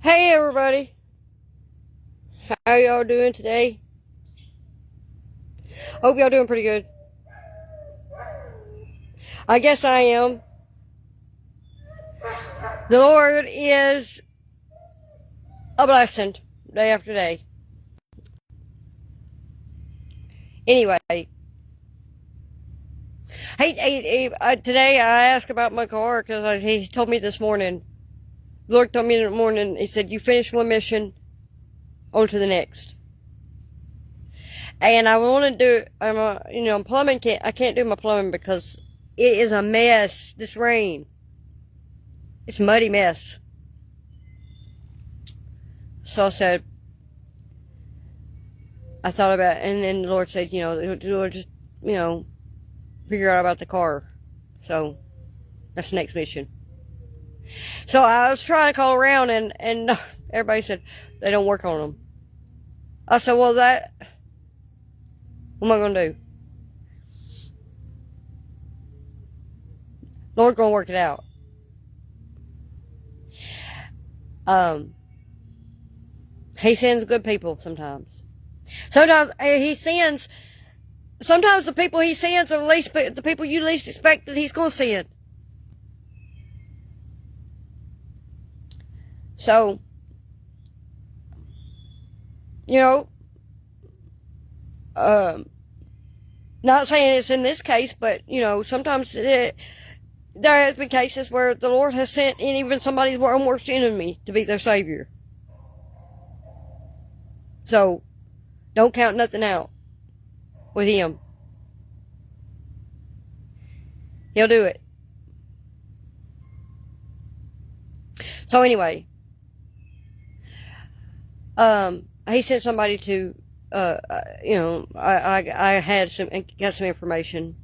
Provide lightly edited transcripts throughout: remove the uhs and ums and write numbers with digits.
Hey everybody, how y'all doing today? Hope y'all doing pretty good. I guess I am. The Lord is a blessing day after day. Anyway, today I asked about my car because he told me this morning. The Lord told me in the morning, he said, you finish one mission, on to the next. And I want to do, plumbing I can't do my plumbing because it is a mess, this rain. It's a muddy mess. So I thought about it, and then the Lord said, just, figure out about the car. So, that's the next mission. So I was trying to call around, and everybody said they don't work on them. I said, well, what am I going to do? Lord's going to work it out. He sends good people sometimes. Sometimes the people he sends are the people you least expect that he's going to send. So, not saying it's in this case, but, sometimes there has been cases where the Lord has sent in even somebody's worst enemy to be their savior. So, don't count nothing out with him. He'll do it. So anyway, he sent somebody to, I got some information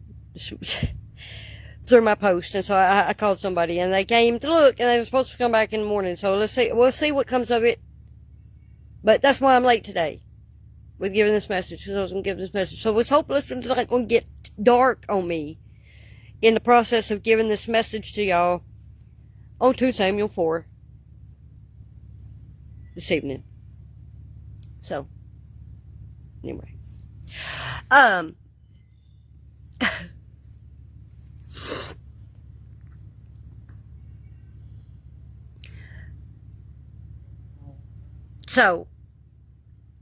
through my post, and so I called somebody, and they came to look, and they were supposed to come back in the morning. So we'll see what comes of it. But that's why I'm late today with giving this message, because I was going to give this message. So it's hopeless and not going to get dark on me in the process of giving this message to y'all on 2 Samuel 4 this evening. So, anyway. So,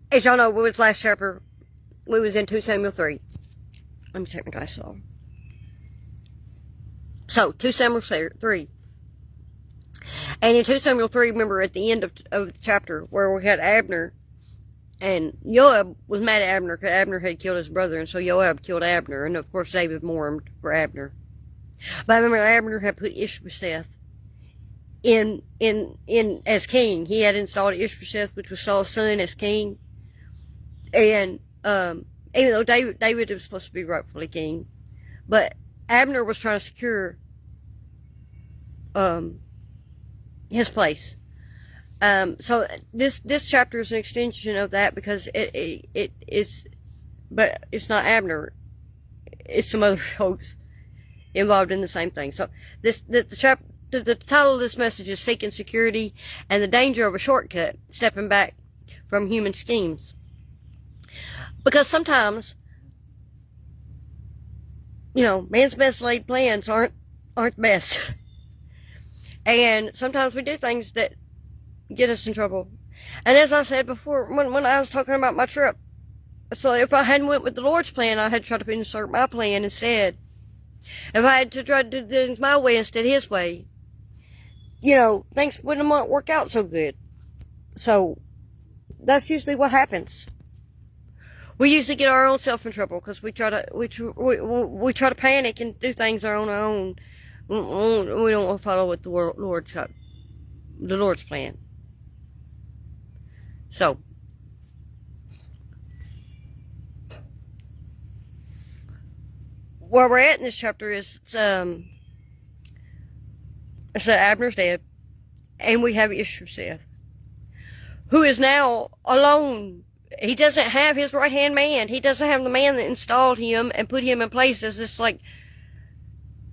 as y'all know, we was last chapter, we was in 2 Samuel 3. Let me take my glasses off. So, 2 Samuel 3. And in 2 Samuel 3, remember at the end of the chapter, where we had Abner, and Joab was mad at Abner because Abner had killed his brother, and so Joab killed Abner, and of course David mourned for Abner. But I remember Abner had put Ishbosheth in as king. He had installed Ishbosheth, which was Saul's son, as king. And even though David was supposed to be rightfully king, but Abner was trying to secure his place. So this chapter is an extension of that, because it is, but it's not Abner. It's some other folks involved in the same thing. So the title of this message is Seeking Security and the Danger of a Shortcut, Stepping Back from Human Schemes. Because sometimes, man's best laid plans aren't best. And sometimes we do things that get us in trouble. And as I said before, when I was talking about my trip, so if I hadn't went with the Lord's plan, I had to try to insert my plan instead. If I had to try to do things my way instead of his way, things wouldn't work out so good. So, that's usually what happens. We usually get our own self in trouble because we try to panic and do things on our own. We don't want to follow what the Lord's plan. So, where we're at in this chapter is that Abner's dead, and we have Ishbosheth, who is now alone. He doesn't have his right-hand man. He doesn't have the man that installed him and put him in place as this,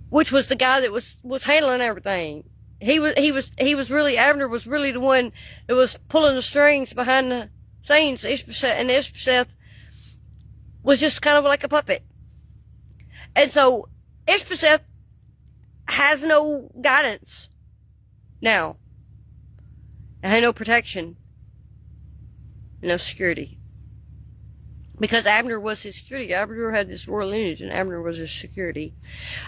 which was the guy that was handling everything. Abner was really the one that was pulling the strings behind the scenes. Ishbosheth was just kind of like a puppet. And so Ishbosheth has no guidance now. And had no protection. No security. Because Abner was his security. Abner had this royal lineage, and Abner was his security.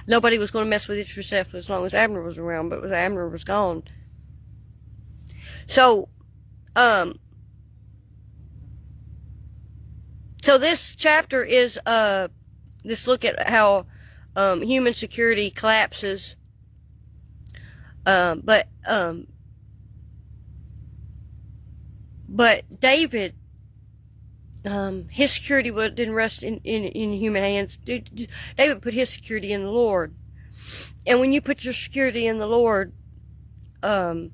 Nobody was going to mess with Ishbosheth as long as Abner was around, but when Abner was gone. So this chapter is this look at how human security collapses. But David, his security didn't rest in human hands. David put his security in the Lord. And when you put your security in the Lord, things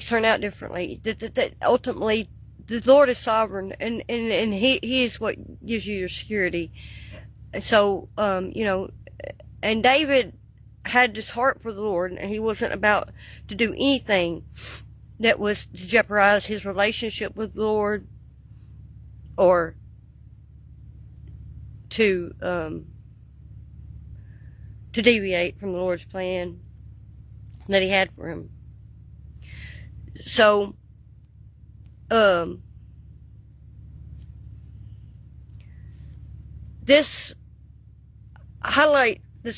turn out differently. That ultimately, the Lord is sovereign, and He is what gives you your security. So, and David had this heart for the Lord, and he wasn't about to do anything that was to jeopardize his relationship with the Lord, or to deviate from the Lord's plan that He had for him. So, this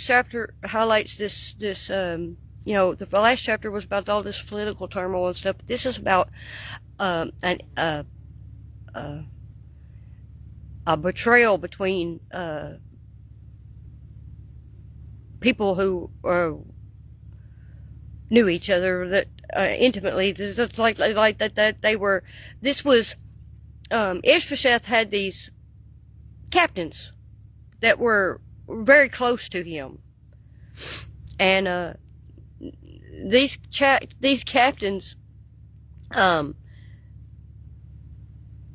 chapter highlights this the last chapter was about all this political turmoil and stuff, but this is about a betrayal between people who knew each other that intimately. It's like that they were. This was Ishbosheth had these captains that were very close to him, and these captains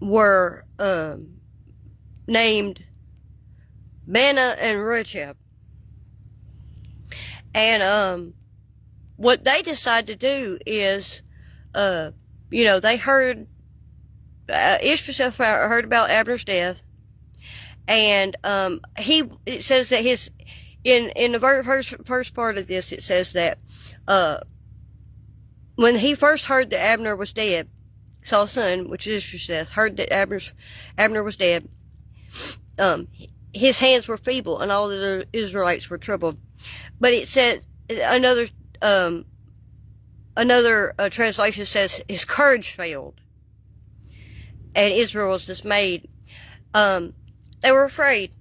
were named Baanah and Rechab. And what they decided to do is, they heard Ishbosheth heard about Abner's death, and it says that in the very first part of this, it says that when he first heard that Abner was dead, Saul's son, which is Ishbosheth, heard that Abner was dead, his hands were feeble, and all the Israelites were troubled. But it said another translation says his courage failed, and Israel was dismayed. They were afraid.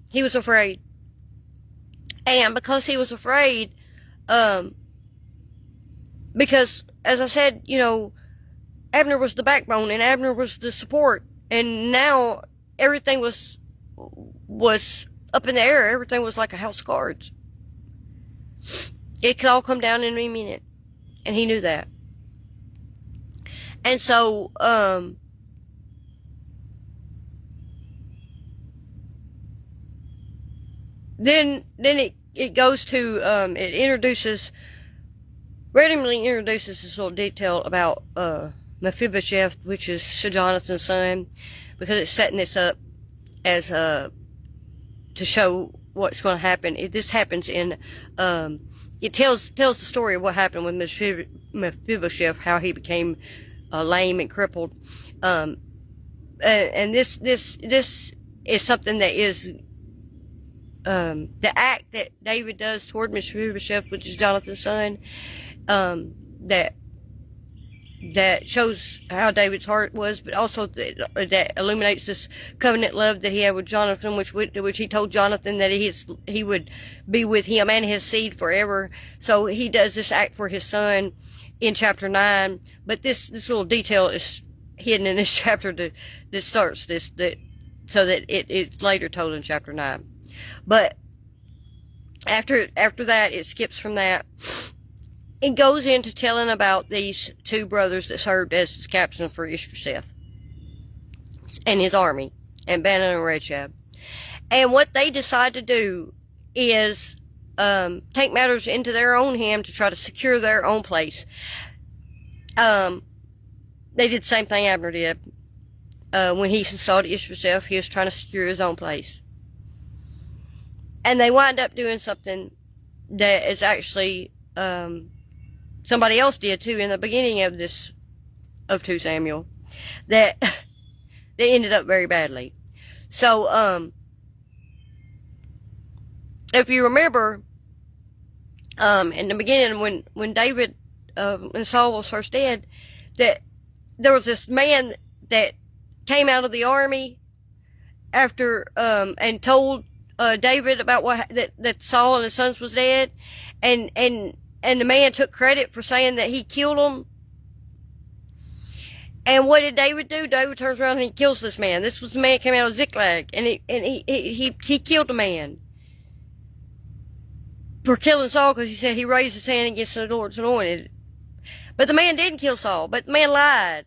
He was afraid, and because he was afraid, because as I said, Abner was the backbone, and Abner was the support, and now everything was up in the air. Everything was like a house of cards. It could all come down in a minute, and he knew that. And so, then it goes to it randomly introduces this little detail about Mephibosheth, which is Jonathan's son, because it's setting this up as to show what's going to happen. This happens in it tells the story of what happened with Mephibosheth, how he became lame and crippled, and this is something that is the act that David does toward Mephibosheth, which is Jonathan's son, that shows how David's heart was, but also that illuminates this covenant love that he had with Jonathan, which he told Jonathan that he would be with him and his seed forever. So he does this act for his son in chapter 9. But this little detail is hidden in this chapter that starts so that it's later told in chapter 9. But after that, it skips from that. It goes into telling about these two brothers that served as captains for Ishbosheth and his army, and Baanah and Rechab. And what they decide to do is take matters into their own hand to try to secure their own place. They did the same thing Abner did. When he installed Ishbosheth, he was trying to secure his own place. And they wind up doing something that is actually, somebody else did too in the beginning of this, of 2 Samuel, that they ended up very badly. So, if you remember, in the beginning, when David, and Saul was first dead, that there was this man that came out of the army after, and told, David about that Saul and his sons was dead, and the man took credit for saying that he killed them. And what did David do? David turns around and he kills this man. This was the man that came out of Ziklag, and he killed the man for killing Saul, because he said he raised his hand against the Lord's anointed. But the man didn't kill Saul, but the man lied.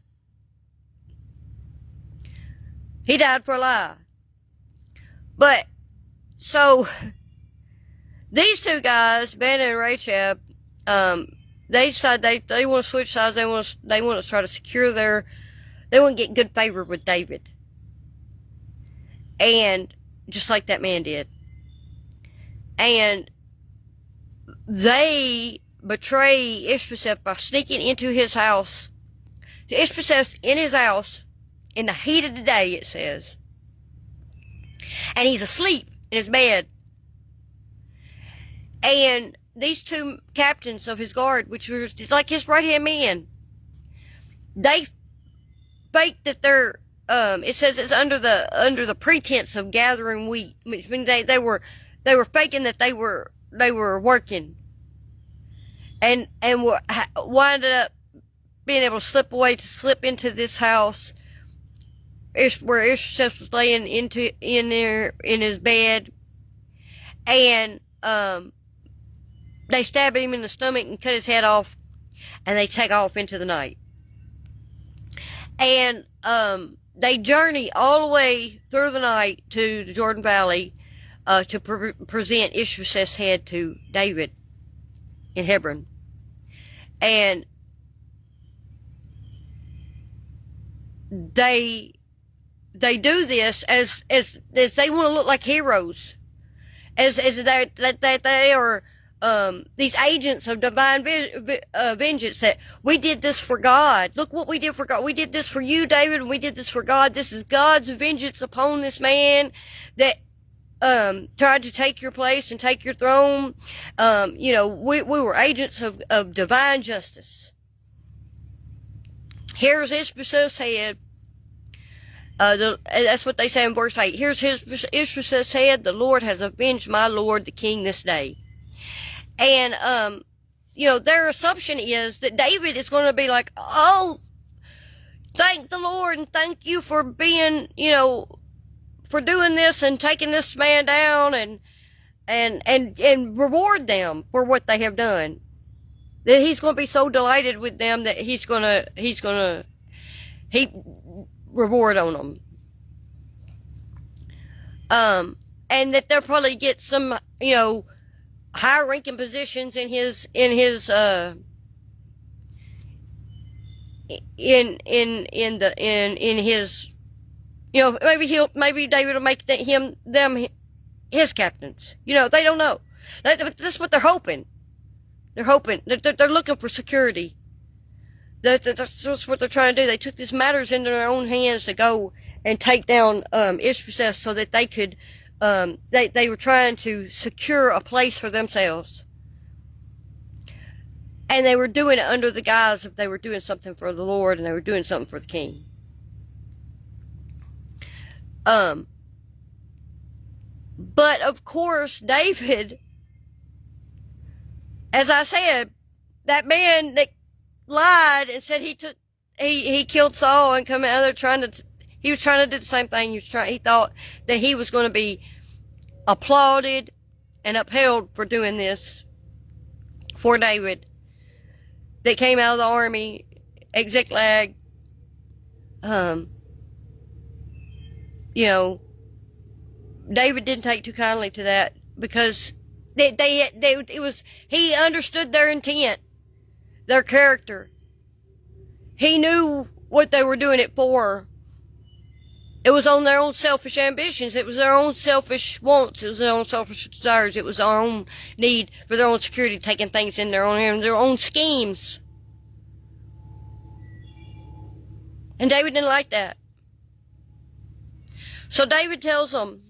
He died for a lie. But, so, these 2 guys, Ben and Rechab, they decide they want to switch sides. They want to try to secure they want to get good favor with David. And, just like that man did. And, they betray Ishbosheth by sneaking into his house. So Ishbosheth's in his house in the heat of the day, it says. And he's asleep in his bed. And these 2 captains of his guard, which were like his right-hand man, they faked that they're, it says it's under the pretense of gathering wheat, which means they were faking that they were working, and winded up being able to slip into this house where Ishbosheth was laying in his bed, and they stab him in the stomach and cut his head off, and they take off into the night. And they journey all the way through the night to the Jordan Valley to present Ishbosheth's head to David in Hebron. And they do this as they want to look like heroes, as that they are these agents of divine vengeance, that we did this for God. Look what we did for God. We did this for you, David, and we did this for God. This is God's vengeance upon this man that tried to take your place and take your throne. We were agents of divine justice. Here's Ishbosheth's head. That's what they say in verse 8. Here's Ishbosheth's head. The Lord has avenged my Lord the king this day. And, their assumption is that David is going to be like, oh, thank the Lord and thank you for being, for doing this and taking this man down, and reward them for what they have done. That he's going to be so delighted with them that he's going to reward on them. And that they'll probably get some, high ranking positions in his maybe David will make them his captains. They don't know. That's what they're hoping. They're hoping. They're looking for security. That's what they're trying to do. They took these matters into their own hands to go and take down Ishbosheth so that they could. They were trying to secure a place for themselves. And they were doing it under the guise of they were doing something for the Lord and they were doing something for the king. But of course, David, as I said, that man that lied and said he killed Saul and come out there he was trying to do the same thing. He thought that he was going to be applauded and upheld for doing this for David. That came out of the army at Ziklag. David didn't take too kindly to that, because He understood their intent, their character. He knew what they were doing it for. It was on their own selfish ambitions. It was their own selfish wants. It was their own selfish desires. It was their own need for their own security, taking things in their own hands, their own schemes. And David didn't like that. So David tells them,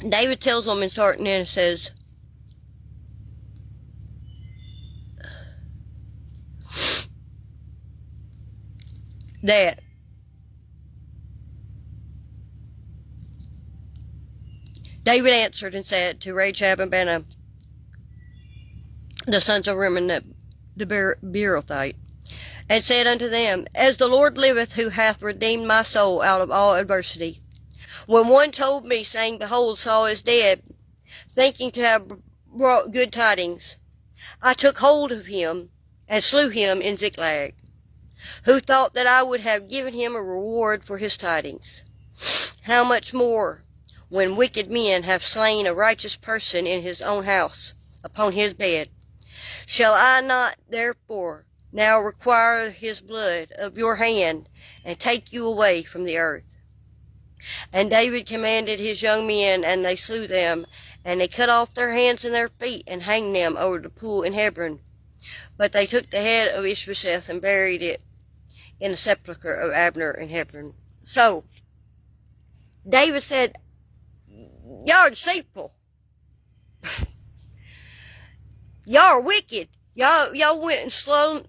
and starting in, it says, that David answered and said to Rechab and Baanah, the sons of Rimmon the Beerothite, and said unto them, As the Lord liveth, who hath redeemed my soul out of all adversity, when one told me, saying, Behold, Saul is dead, thinking to have brought good tidings, I took hold of him and slew him in Ziklag, who thought that I would have given him a reward for his tidings. How much more, when wicked men have slain a righteous person in his own house, upon his bed? Shall I not therefore now require his blood of your hand, and take you away from the earth? And David commanded his young men, and they slew them, and they cut off their hands and their feet, and hanged them over the pool in Hebron. But they took the head of Ishbosheth and buried it in the sepulchre of Abner in Hebron. So, David said, y'all are deceitful. Y'all are wicked. Y'all went and slew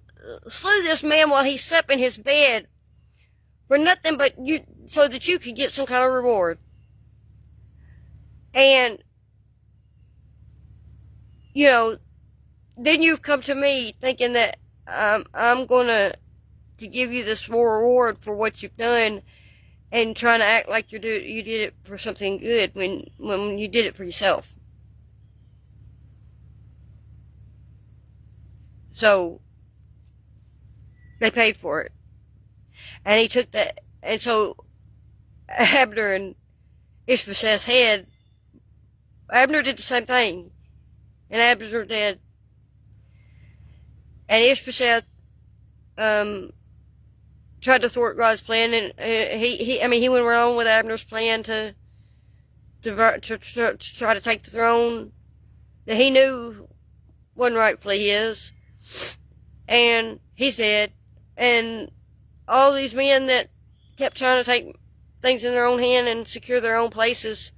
this man while he slept in his bed for nothing but you, so that you could get some kind of reward. And, you know, then you've come to me thinking that I'm gonna to give you this reward for what you've done, and trying to act like you did it for something good when you did it for yourself. So they paid for it, and he took that, and so Abner and Ishbosheth's head. Abner did the same thing, and Abner dead, and Ishbosheth tried to thwart God's plan, and he went wrong with Abner's plan to try to take the throne that he knew wasn't rightfully his, and he's dead. And all these men that kept trying to take things in their own hand and secure their own places,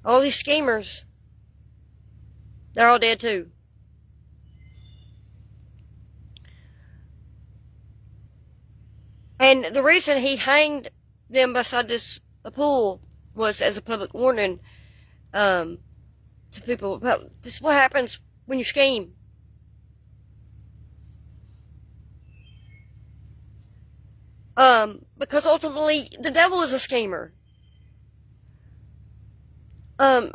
all these schemers, they're all dead too. And the reason he hanged them beside this pool was as a public warning to people about this is what happens when you scheme. Because ultimately the devil is a schemer. To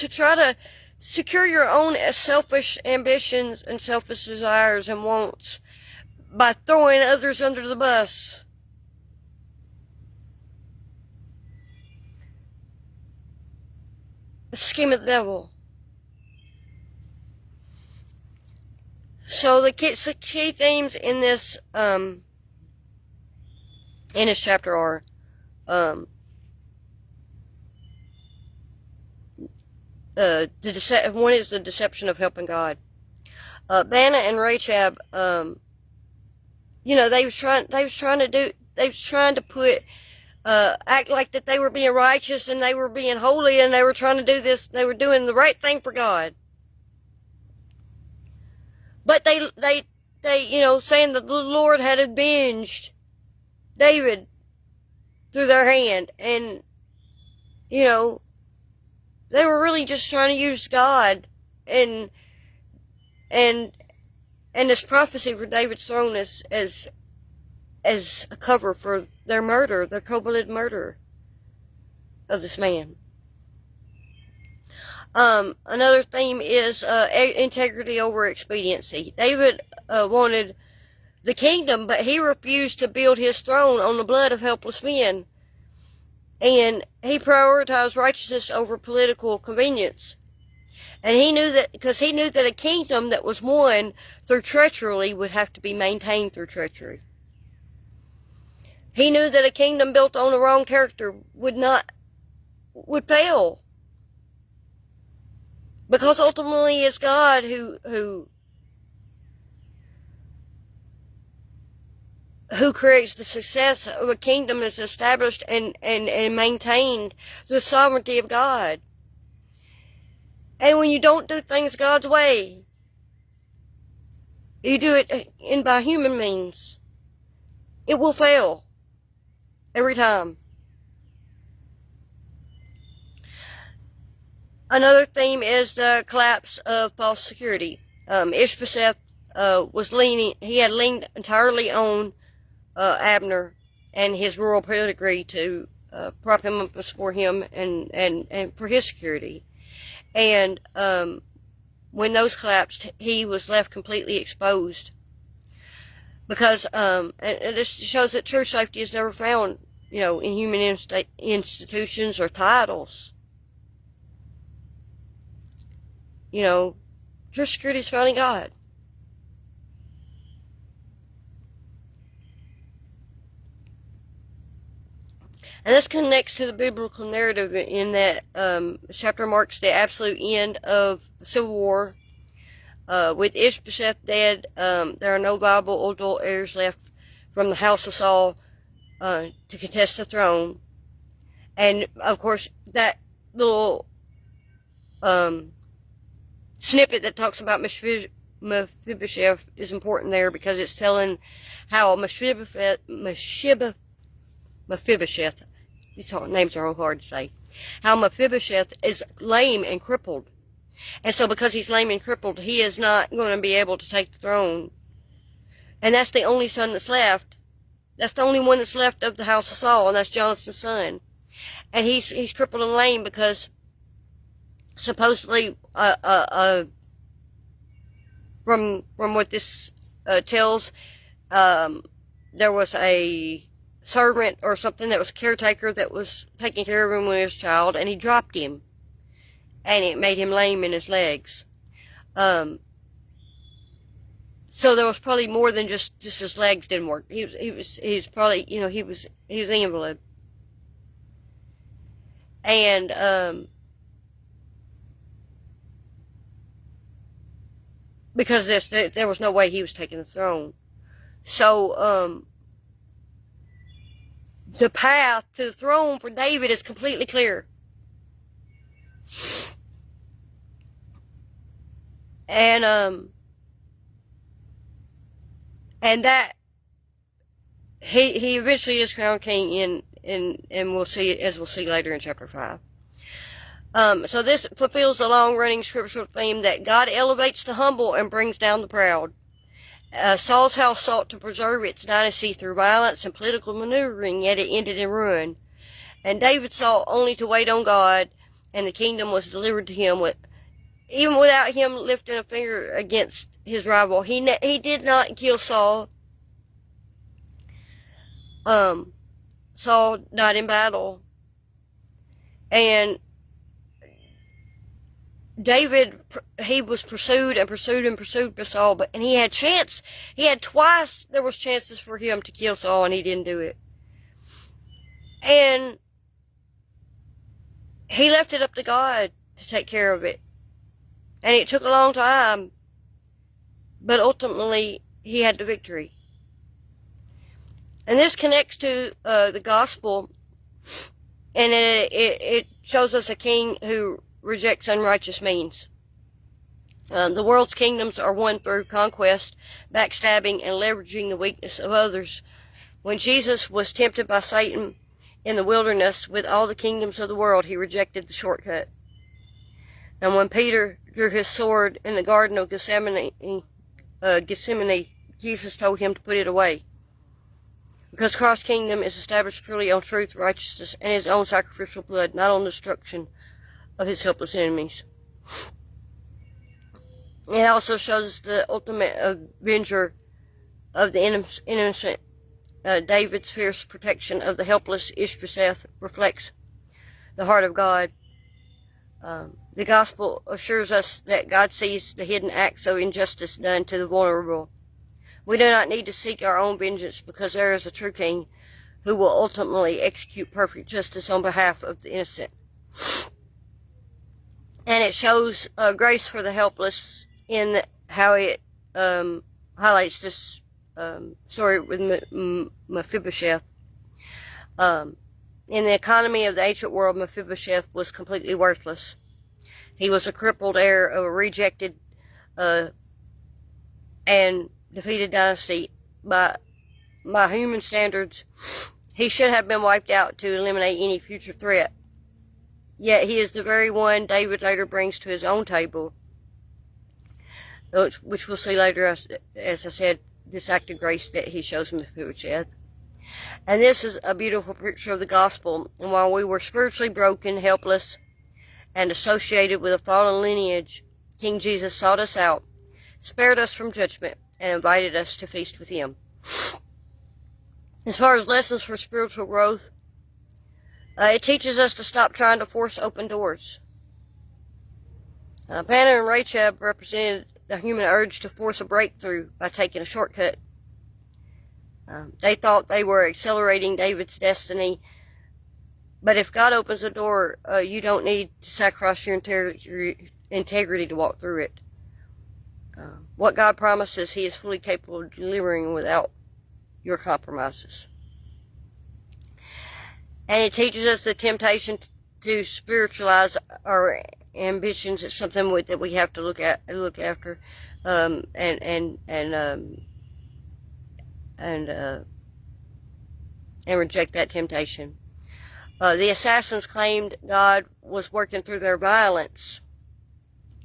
try to secure your own selfish ambitions and selfish desires and wants by throwing others under the bus. A scheme of the devil. So the key themes in this chapter are one is the deception of helping God. Baanah and Rechab, they was trying to put act like that they were being righteous and they were being holy, and they were trying to do this. They were doing the right thing for God. But they saying that the Lord had avenged David through their hand, and they were really just trying to use God and this prophecy for David's throne as a cover for their murder, their cold-blooded murder of this man. Another theme is integrity over expediency. David wanted the kingdom, but he refused to build his throne on the blood of helpless men. And he prioritized righteousness over political convenience. And he knew that, because he knew that a kingdom that was won through treachery would have to be maintained through treachery. He knew that a kingdom built on the wrong character would fail. Because ultimately it's God who creates the success of a kingdom that's established and maintained through the sovereignty of God. And when you don't do things God's way, you do it by human means, it will fail every time. Another theme is the collapse of false security. Ishbosheth had leaned entirely on Abner and his royal pedigree to prop him up and support him and for his security. And when those collapsed, he was left completely exposed. Because and this shows that true safety is never found, in human institutions or titles. True security is found in God. And this connects to the biblical narrative in that chapter marks the absolute end of the Civil War. With Ishbosheth dead, there are no viable adult heirs left from the house of Saul to contest the throne. And, of course, that little snippet that talks about Mephibosheth is important there because it's telling how Mephibosheth, these names are all hard to say, how Mephibosheth is lame and crippled. And so because he's lame and crippled, he is not going to be able to take the throne. And that's the only son that's left. That's the only one that's left of the house of Saul, and that's Jonathan's son. And he's crippled and lame because supposedly, from what this tells, there was a servant or something that was a caretaker that was taking care of him when he was a child, and he dropped him, and it made him lame in his legs. So there was probably more than just his legs didn't work. He was probably, he was an invalid. And because there was no way he was taking the throne. So the path to the throne for David is completely clear. And that he eventually is crowned king and we'll see, as we'll see later in chapter 5. So this fulfills the long-running scriptural theme that God elevates the humble and brings down the proud. Saul's house sought to preserve its dynasty through violence and political maneuvering, yet it ended in ruin. And David sought only to wait on God, and the kingdom was delivered to him even without him lifting a finger against his rival. He did not kill Saul. Saul died in battle. And David, he was pursued and pursued and pursued by Saul, and he had twice there was chances for him to kill Saul, and he didn't do it. And he left it up to God to take care of it. And it took a long time, but ultimately he had the victory. And this connects to the gospel, and it shows us a king who rejects unrighteous means. The world's kingdoms are won through conquest, backstabbing, and leveraging the weakness of others. When Jesus was tempted by Satan in the wilderness with all the kingdoms of the world, he rejected the shortcut. And when Peter drew his sword in the Garden of Gethsemane, Jesus told him to put it away. Because Christ's kingdom is established purely on truth, righteousness, and his own sacrificial blood, not on destruction of his helpless enemies. It also shows the ultimate avenger of the innocent David's fierce protection of the helpless Ishbosheth reflects the heart of God. The gospel assures us that God sees the hidden acts of injustice done to the vulnerable. We do not need to seek our own vengeance because there is a true king who will ultimately execute perfect justice on behalf of the innocent. And it shows grace for the helpless in how it highlights this story with Mephibosheth. In the economy of the ancient world, Mephibosheth was completely worthless. He was a crippled heir of a rejected and defeated dynasty. By human standards, he should have been wiped out to eliminate any future threat. Yet he is the very one David later brings to his own table, which we'll see later, as I said, this act of grace that he shows Mephibosheth. And this is a beautiful picture of the gospel. And while we were spiritually broken, helpless, and associated with a fallen lineage, King Jesus sought us out, spared us from judgment, and invited us to feast with him. As far as lessons for spiritual growth, it teaches us to stop trying to force open doors. Panna and Rachab represented the human urge to force a breakthrough by taking a shortcut. They thought they were accelerating David's destiny, but if God opens a door, you don't need to sacrifice your integrity to walk through it. What God promises, he is fully capable of delivering without your compromises. And it teaches us the temptation to spiritualize our ambitions. It's something that we have to look after, and reject that temptation. The assassins claimed God was working through their violence,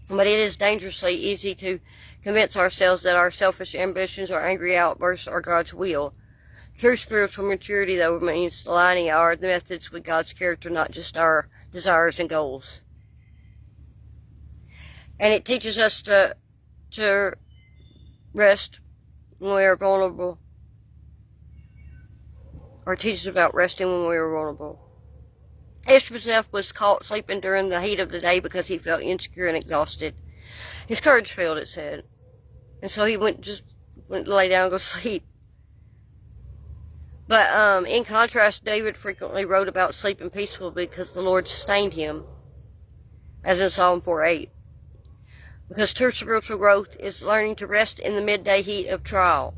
but it is dangerously easy to convince ourselves that our selfish ambitions or angry outbursts are God's will. True spiritual maturity, though, means aligning our methods with God's character, not just our desires and goals. And it teaches us to rest when we are vulnerable, or teaches about resting when we are vulnerable. Ishbosheth was caught sleeping during the heat of the day because he felt insecure and exhausted. His courage failed, it said, and so he went to lay down and go sleep. But in contrast, David frequently wrote about sleeping peacefully because the Lord sustained him, as in Psalm 4:8. Because true spiritual growth is learning to rest in the midday heat of trial,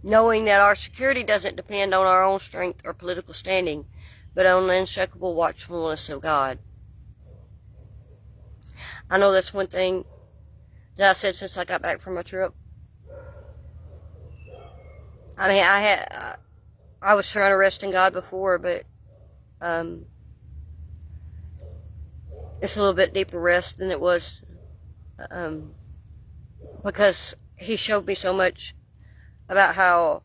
knowing that our security doesn't depend on our own strength or political standing, but on the unshakable watchfulness of God. I know that's one thing that I said since I got back from my trip. I mean, I was trying to rest in God before, but it's a little bit deeper rest than it was, because he showed me so much about how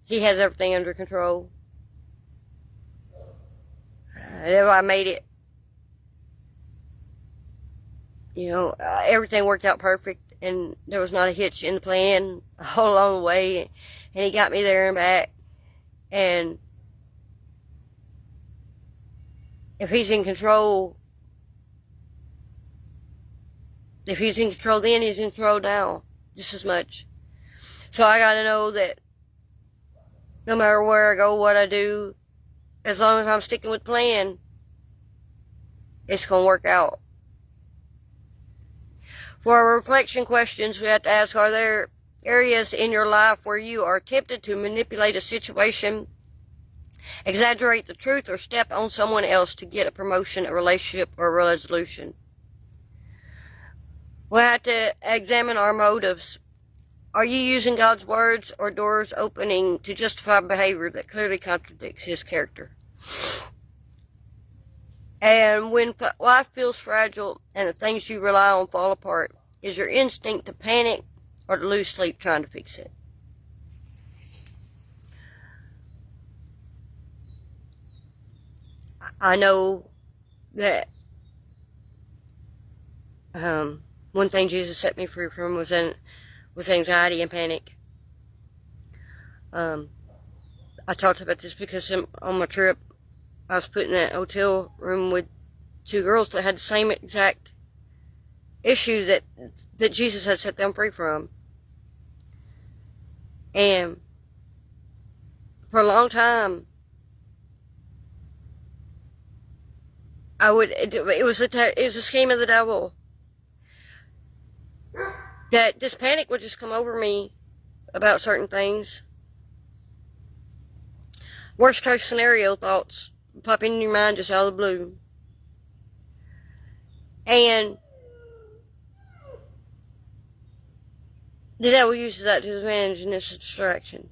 he has everything under control. If I made it, everything worked out perfect, and there was not a hitch in the plan all along the way, and he got me there and back. And if he's in control, then he's in control now, just as much. So I gotta know that no matter where I go, what I do, as long as I'm sticking with the plan, it's gonna work out. For our reflection questions, we have to ask, are there areas in your life where you are tempted to manipulate a situation, exaggerate the truth, or step on someone else to get a promotion, a relationship, or a resolution? We have to examine our motives. Are you using God's words or doors opening to justify behavior that clearly contradicts his character? And when life feels fragile and the things you rely on fall apart, is your instinct to panic or to lose sleep trying to fix it? I know that one thing Jesus set me free from was with anxiety and panic. I talked about this because on my trip, I was put in that hotel room with two girls that had the same exact issue that Jesus had set them free from. And for a long time, it was a scheme of the devil that this panic would just come over me about certain things. Worst case scenario thoughts pop in your mind just out of the blue. And the devil uses that to his advantage, and it's a distraction.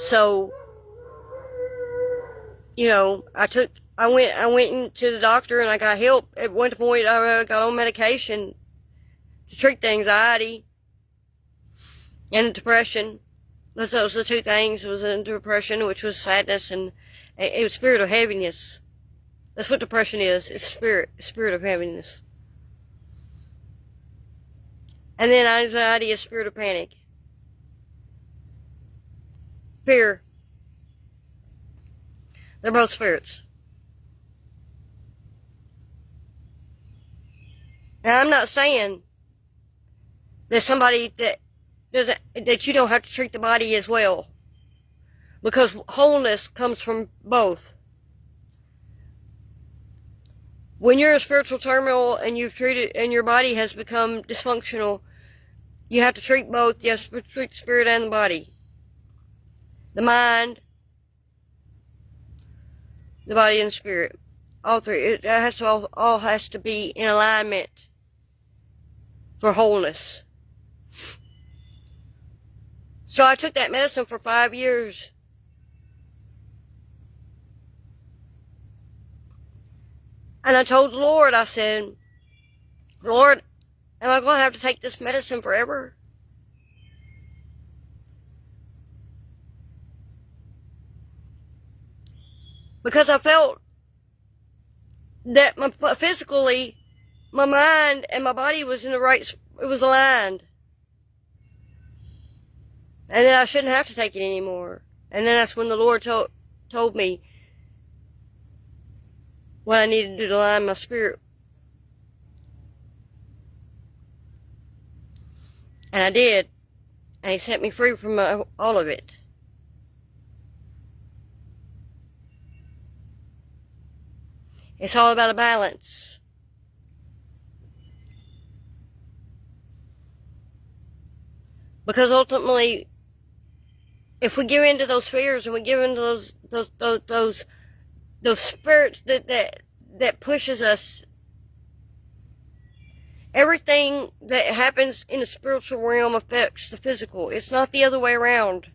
So, you know, I went into the doctor and I got help. At one point, I got on medication to treat the anxiety and the depression. Those were the two things. It was a depression, which was sadness, and it was spirit of heaviness. That's what depression is. It's spirit of heaviness. And then anxiety is spirit of panic. Fear. They're both spirits. Now, I'm not saying there's somebody that you don't have to treat the body as well, because wholeness comes from both. When you're in spiritual turmoil and and your body has become dysfunctional, you have to treat both. You have to treat the spirit and the body, the mind, the body, and the spirit. All three. It has to all has to be in alignment for wholeness. So I took that medicine for 5 years. And I told the Lord, I said, Lord, am I going to have to take this medicine forever? Because I felt that physically, my mind and my body was it was aligned. And then I shouldn't have to take it anymore. And then that's when the Lord told me what I needed to do to align my spirit. And I did. And He set me free from all of it. It's all about a balance. Because ultimately, if we give in to those fears and we give in to those spirits that pushes us, everything that happens in the spiritual realm affects the physical. It's not the other way around.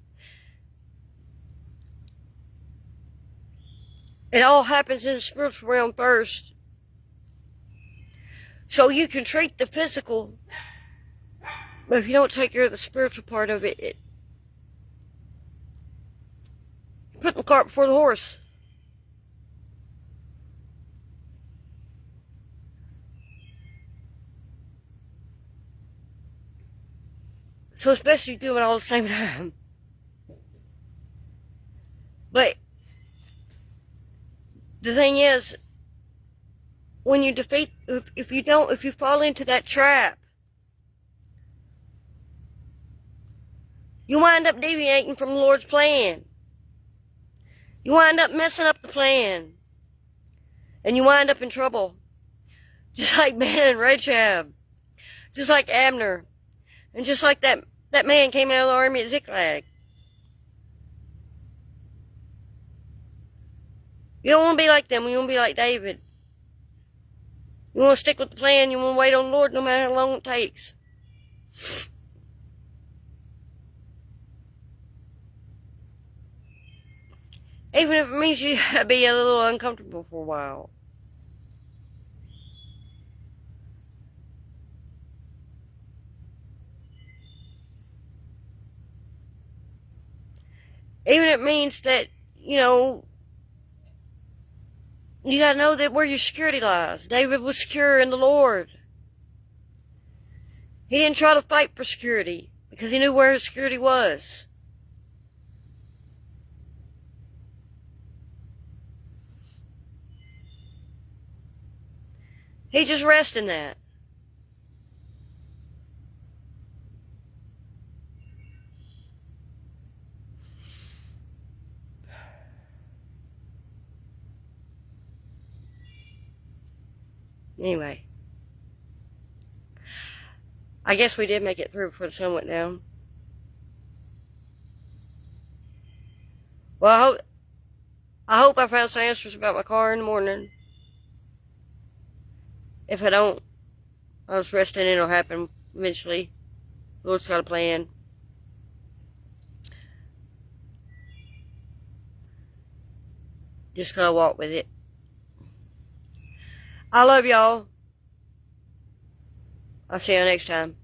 It all happens in the spiritual realm first. So you can treat the physical, but if you don't take care of the spiritual part of it, you're putting the cart before the horse. So it's best you do it all at the same time. But the thing is, when you if you fall into that trap, you wind up deviating from the Lord's plan. You wind up messing up the plan. And you wind up in trouble. Just like Ben and Rechab. Just like Abner. And just like that man came out of the army at Ziklag. You don't want to be like them. You want to be like David. You want to stick with the plan. You want to wait on the Lord no matter how long it takes. Even if it means you gotta be a little uncomfortable for a while. Even if it means that, you know, You gotta know that where your security lies. David was secure in the Lord. He didn't try to fight for security because he knew where his security was. He just rested in that. Anyway. I guess we did make it through before the sun went down. Well, I hope I found some answers about my car in the morning. If I don't, I'll just rest in it. It'll happen eventually. Lord's got a plan. Just gotta walk with it. I love y'all. I'll see you next time.